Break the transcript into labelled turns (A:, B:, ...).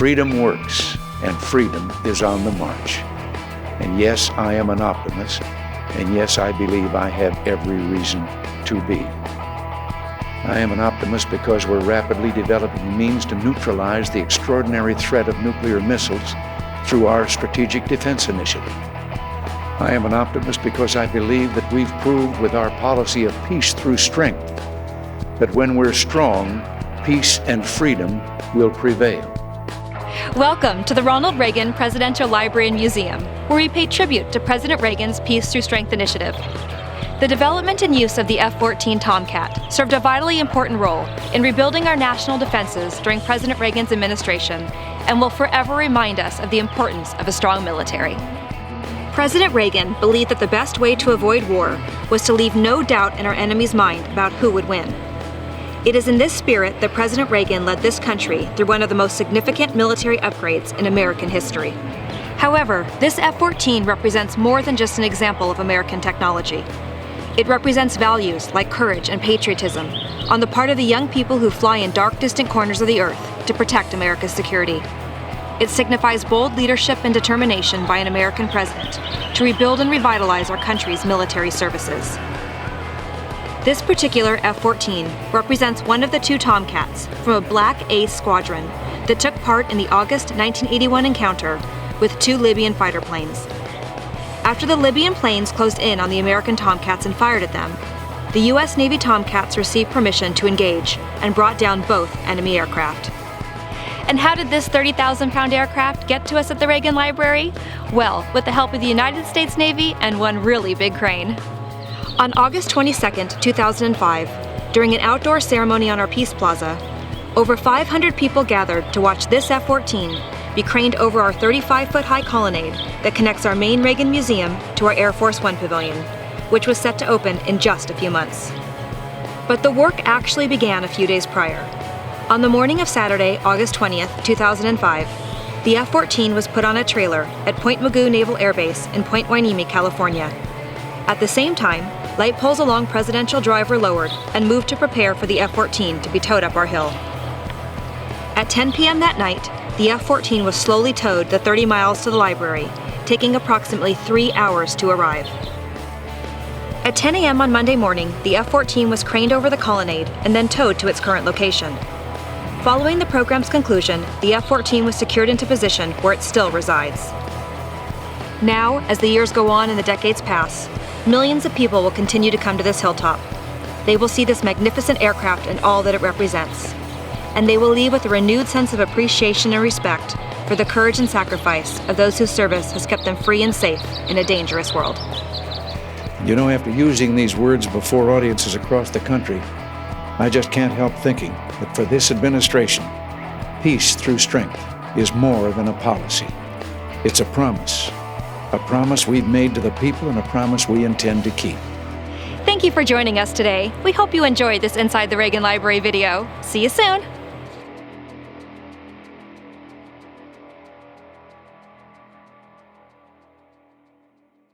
A: Freedom works, and freedom is on the march. And yes, I am an optimist, and yes, I believe I have every reason to be. I am an optimist because we're rapidly developing means to neutralize the extraordinary threat of nuclear missiles through our Strategic Defense Initiative. I am an optimist because I believe that we've proved with our policy of peace through strength that when we're strong, peace and freedom will prevail.
B: Welcome to the Ronald Reagan Presidential Library and Museum, where we pay tribute to President Reagan's Peace Through Strength initiative. The development and use of the F-14 Tomcat served a vitally important role in rebuilding our national defenses during President Reagan's administration and will forever remind us of the importance of a strong military. President Reagan believed that the best way to avoid war was to leave no doubt in our enemy's mind about who would win. It is in this spirit that President Reagan led this country through one of the most significant military upgrades in American history. However, this F-14 represents more than just an example of American technology. It represents values like courage and patriotism on the part of the young people who fly in dark, distant corners of the earth to protect America's security. It signifies bold leadership and determination by an American president to rebuild and revitalize our country's military services. This particular F-14 represents one of the two Tomcats from a Black Ace squadron that took part in the August 1981 encounter with two Libyan fighter planes. After the Libyan planes closed in on the American Tomcats and fired at them, the U.S. Navy Tomcats received permission to engage and brought down both enemy aircraft. And how did this 30,000-pound aircraft get to us at the Reagan Library? Well, with the help of the United States Navy and one really big crane. On August 22, 2005, during an outdoor ceremony on our Peace Plaza, over 500 people gathered to watch this F-14 be craned over our 35-foot high colonnade that connects our main Reagan Museum to our Air Force One pavilion, which was set to open in just a few months. But the work actually began a few days prior. On the morning of Saturday, August 20th, 2005, the F-14 was put on a trailer at Point Mugu Naval Air Base in Point Hueneme, California. At the same time, light poles along Presidential Drive were lowered and moved to prepare for the F-14 to be towed up our hill. At 10 p.m. that night, the F-14 was slowly towed the 30 miles to the library, taking approximately 3 hours to arrive. At 10 a.m. on Monday morning, the F-14 was craned over the colonnade and then towed to its current location. Following the program's conclusion, the F-14 was secured into position where it still resides. Now, as the years go on and the decades pass, millions of people will continue to come to this hilltop. They will see this magnificent aircraft and all that it represents. And they will leave with a renewed sense of appreciation and respect for the courage and sacrifice of those whose service has kept them free and safe in a dangerous world.
A: You know, after using these words before audiences across the country, I just can't help thinking that for this administration, peace through strength is more than a policy. It's a promise we've made to the people and a promise we intend to keep.
B: Thank you for joining us today. We hope you enjoyed this Inside the Reagan Library video. See you soon.